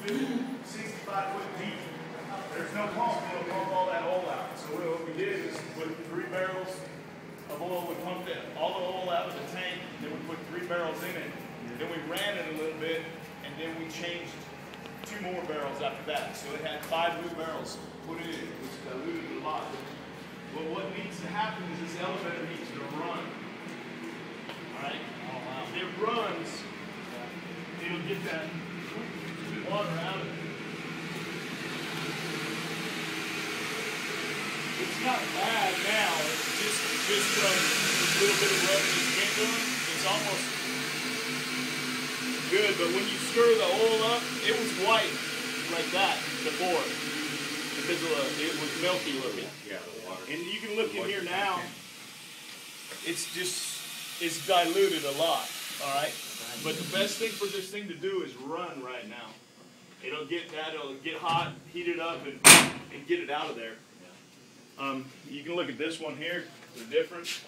keep it 65 foot deep. There's no pump. It'll pump all that oil out. So what we did is put 3 barrels of oil. We pumped all the oil out of the tank. Then we put 3 barrels in it. Then we ran it a little bit, and then we changed 2 more barrels after that. So it had 5 new barrels put in it, which diluted a lot. But what needs to happen is this elevator needs to run. All right? Oh, wow. If it runs, it'll get that water out of it. It's not bad now. It's just from a little bit of rub it's been doing. It's almost good. But when you stir the oil up, it was white like that before because it was milky looking. Yeah, the water. And you can look in here now. It's diluted a lot. All right. But the best thing for this thing to do is run right now. It'll get hot, heat it up, and get it out of there. You can look at this one here, the difference.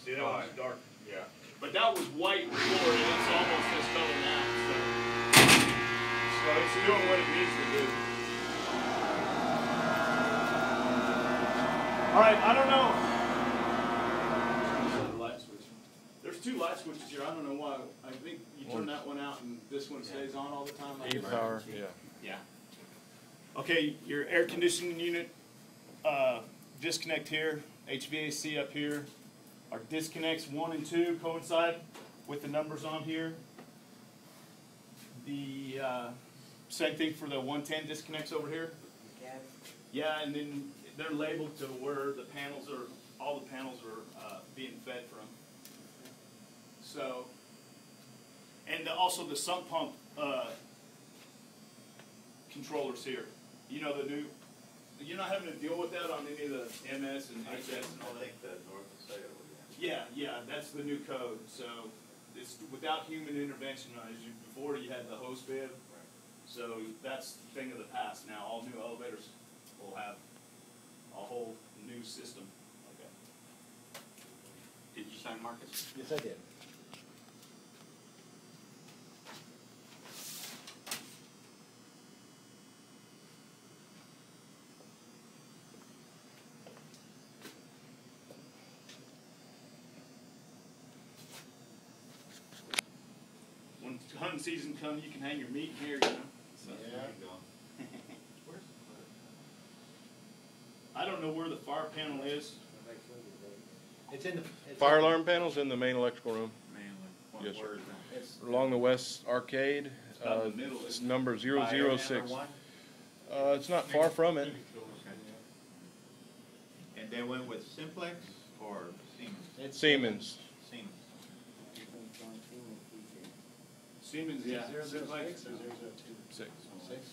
See, that one's dark. Yeah. But that was white before, and it's almost this color now. So it's doing what it needs to do. All right, I don't know. There's 2 light switches here. I don't know why. I think you turn that one out, and this one stays on all the time. E-power, yeah. Yeah. Okay, your air conditioning unit, disconnect here, HVAC up here. Our disconnects 1 and 2 coincide with the numbers on here. The same thing for the 110 disconnects over here. Yeah, and then they're labeled to where the panels are, all the panels are being fed from. So, and also the sump pump controllers here. You know, the new, you're not having to deal with that on any of the MS and HS and all that. I think the North Sale, yeah, that's the new code. So it's without human intervention. Before you had the hose bib. Right. So that's the thing of the past now. All new elevators will have a whole new system. Okay. Did you sign, Marcus? Yes, I did. When hunting season comes, you can hang your meat here, you know. So. Yeah. I don't know where the fire panel is. It's in the Fire alarm panel's in the main electrical room. Mainly. Yes, sir. Where is that? It's Along the west arcade. about in the middle. It's number 006. One? It's not far from it. And they went with Simplex or Siemens? Siemens. Siemens. Siemens, yeah. 006 or 002? 6. 6?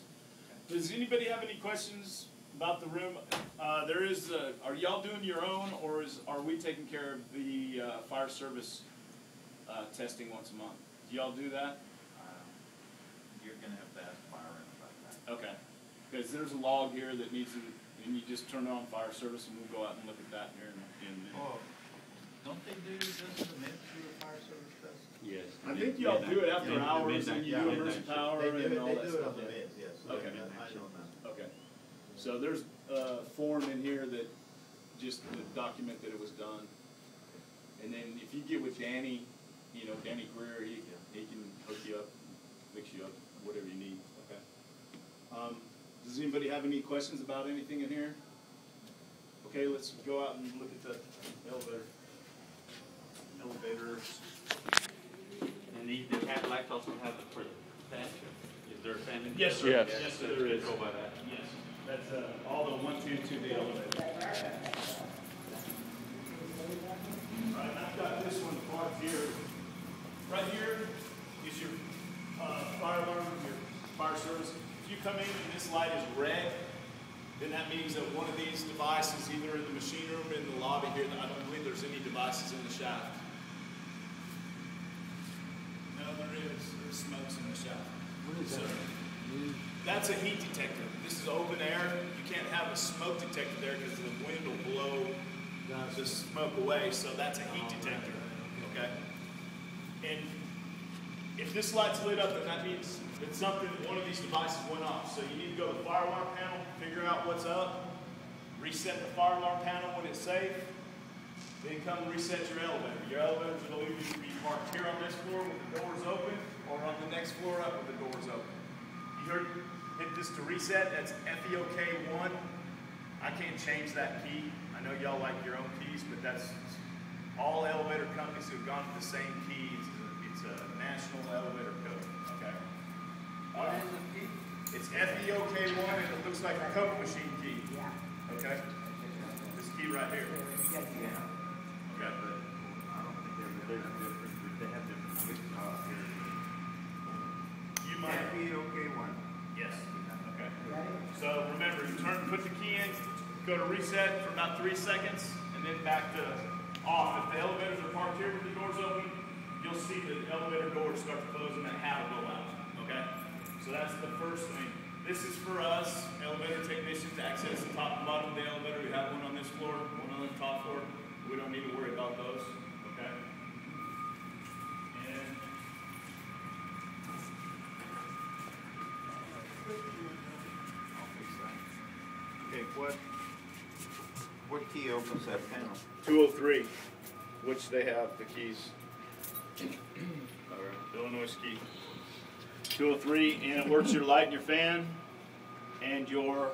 Does anybody have any questions about the room? There is. Are y'all doing your own, or are we taking care of the fire service testing once a month? Do y'all do that? You're going to have to ask fire about that. Okay. Because there's a log here that needs to, and you just turn it on fire service, and we'll go out and look at that here in a minute. Oh, don't they do this in the mid through a fire service test? Yes. I think y'all do it after hours, and you do emergency power and all that They do it stuff. on the mids, yes. Okay. I don't know. Okay. So there's a form in here that just to document that it was done. And then if you get with Danny, you know, Danny Greer, he can hook you up, fix you up, whatever you need. Okay. Does anybody have any questions about anything in here? Okay, let's go out and look at the elevator. Elevators. And the Cadillacs also have it for the fan. Is there a fan in Yes, sir. Yes. Yes, sir, there is. Go by that. Yes. That's all the 1, 2 to the elevator. All right, I've got this one plugged here. Right here is your fire alarm, your fire service. If you come in and this light is red, then that means that one of these devices, either in the machine room or in the lobby here, I don't believe there's any devices in the shaft. No, there is. There's smokes in the shaft. What is that? That's a heat detector. This is open air. You can't have a smoke detector there because the wind will blow the smoke away. So that's a heat detector. Okay. And If this light's lit up, then that means that one of these devices went off. So you need to go to the fire alarm panel, figure out what's up, reset the fire alarm panel when it's safe, then come and reset your elevator. Your elevators will either be parked here on this floor with the doors open, or on the next floor up with the doors open. You heard, hit this to reset, that's FEOK1. I can't change that key. I know y'all like your own keys, but that's all elevator companies who've gone to the same key. It's a national elevator code, okay? It's FEOK1, and it looks like a Coke machine key. Okay? This key right here. Okay. I don't think there's a difference, but they have different switches here. You might. FEOK1. Yes. Okay. So remember, you put the key in, go to reset for about 3 seconds, and then back to off. If the elevators are parked here with the doors open, you'll see the elevator doors start to close and that hat will go out. Okay? So that's the first thing. This is for us, elevator technicians, to access the top and bottom of the elevator. We have one on this floor, one on the top floor. We don't need to worry about those. Okay? And Okay, what key opens that panel? 203, which they have the keys. All right, Illinois key. 203, and it works your light and your fan and your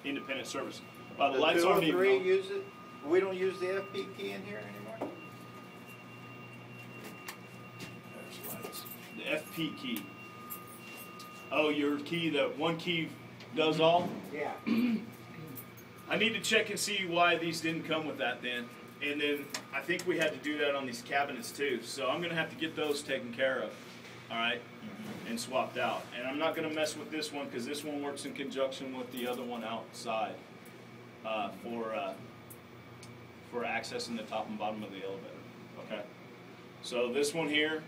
independent service. The lights aren't even 203 on. use it? We don't use the FP key in here anymore? There's lights. The FP key. Oh, your key, the one key does all? Yeah. I need to check and see why these didn't come with that then. And then I think we had to do that on these cabinets too. So I'm gonna have to get those taken care of. All right, and swapped out. And I'm not going to mess with this one because this one works in conjunction with the other one outside for accessing the top and bottom of the elevator. Okay, so this one here.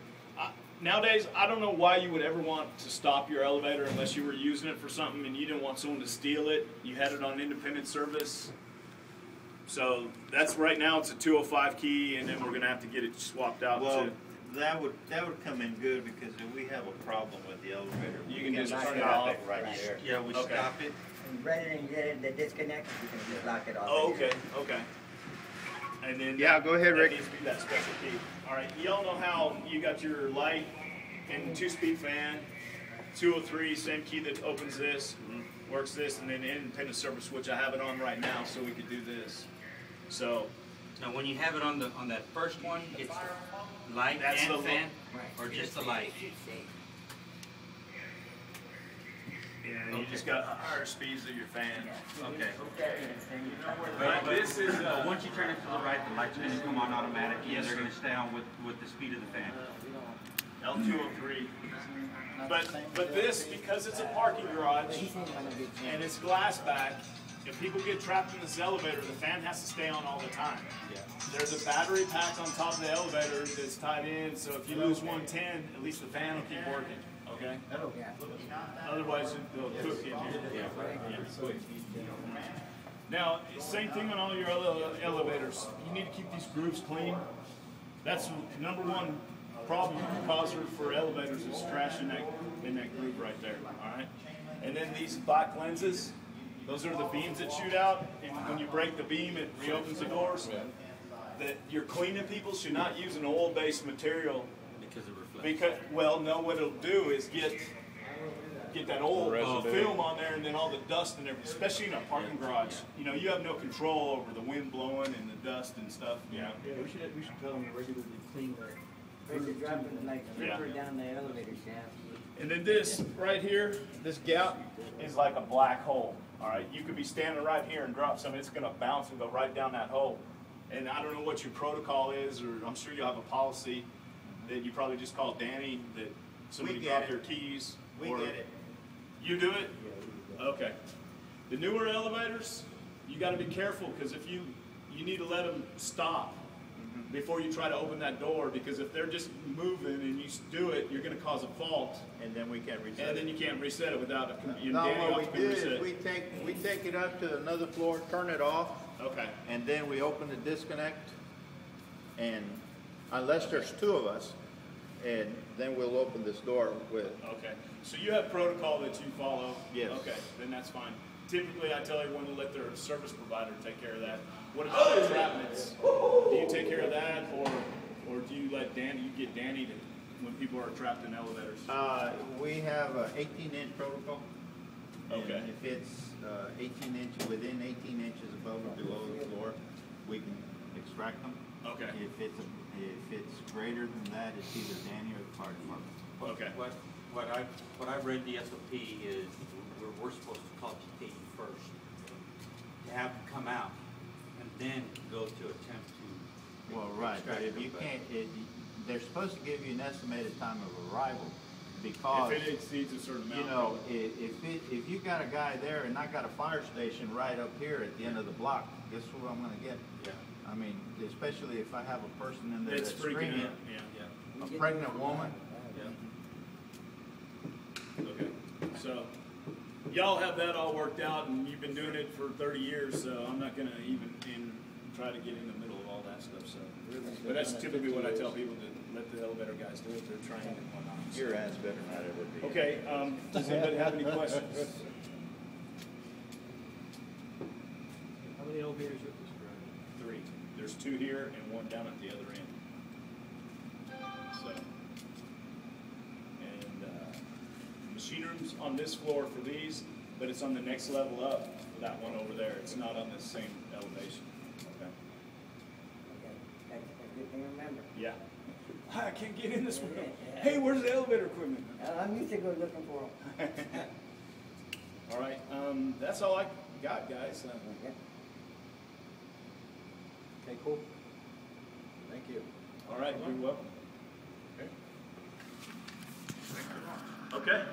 Nowadays, I don't know why you would ever want to stop your elevator unless you were using it for something and you didn't want someone to steal it. You had it on independent service. So that's right now. It's a 205 key, and then we're going to have to get it swapped out. Well, that would come in good because if we have a problem with the elevator, You can just stop turn it off. it right there. Yeah, we Okay. stop it. And rather than get it, the disconnect, you can just lock it off. Oh, okay, okay. And then Yeah, go ahead, Rick. That needs to be that special key. All right, y'all know how you got your light and 2-speed fan, 203, same key that opens this, works this, and then independent service, which I have it on right now, so we could do this. So Now, when you have it on that first one, it's light That's and the fan, Right. or just the light? yeah, you just got higher speeds of your fan. Okay. But this is But once you turn it to the right, the light's gonna come on automatically, and they're gonna stay on with the speed of the fan. L203. But this, because it's a parking garage and it's glass back, if people get trapped in this elevator, the fan has to stay on all the time. There's a battery pack on top of the elevator that's tied in, so if you lose 110, at least the fan will keep working, okay? Otherwise, it'll cook in here. Now, same thing on all your other elevators. You need to keep these grooves clean. That's number one problem causer for elevators is trash in that groove right there, all right? And then these black lenses, those are the beams that shoot out, and when you break the beam, it reopens the doors. That your cleaning people should not use an oil-based material Because it reflects. because, well, no, what it'll do is get that oil Residue. film on there, and then all the dust and everything, especially in a parking garage. You know, you have no control over the wind blowing and the dust and stuff. Yeah, we should tell them to regularly clean that. If you're dropping like Yeah. further down the elevator shaft. And then this right here, this gap is like a black hole. All right, you could be standing right here and drop some, it's going to bounce and go right down that hole. And I don't know what your protocol is, or I'm sure you have a policy that you probably just call Danny that somebody get dropped it. their keys. We or- get it. You do it? Okay. The newer elevators, you got to be careful because if you need to let them stop before you try to open that door, because if they're just moving and you do it, you're going to cause a fault, And then we can't reset and it. then you can't reset it without a No, Danny what off we can do reset is it. we take it up to another floor, turn it off, Okay. and then we open the disconnect. And unless there's two of us, and then we'll open this door with, Okay, so you have protocol that you follow? Yes. Okay, then that's fine. Typically, I tell everyone to let their service provider take care of that. What about the entrapments? Do you take care of that, or do you let Danny, you get Danny to, when people are trapped in elevators? we have a 18-inch protocol. And Okay. if it's 18 inches, within 18 inches above or below the floor, we can extract them. Okay, If it's greater than that, it's either Danny or the fire department. okay, What I've read the SOP is we're supposed to call TKE first, to have them come out, and then go to attempt to. Well, right, but extract if them, you but- can't, they're supposed to give you an estimated time of arrival, because, if it exceeds a certain amount. you know, if you got a guy there and I got a fire station right up here at the end of the block, guess what I'm gonna get? Yeah, I mean, especially if I have a person in there It's that's freaking screaming, out, yeah. yeah, a pregnant woman. Okay, so, y'all have that all worked out, and you've been doing it for 30 years, so I'm not gonna even try to get in the middle of all that stuff, so. But that's typically what I tell people, to let the elevator guys do it, they're trained and whatnot. so. Your ass better not ever be. Okay, does anybody have any questions? How many elevators are this, Brad? 3. There's 2 here and 1 down at the other end. So, and machine rooms on this floor for these, but it's on the next level up for that one over there. It's not on this same elevation. Okay. Okay, that's a good thing to remember. Yeah. I can't get in this room. Hey, where's the elevator equipment? I'm used to go looking for them. All right, that's all I got, guys. Okay. Okay, cool. Thank you. All right, you're welcome. Okay. Okay.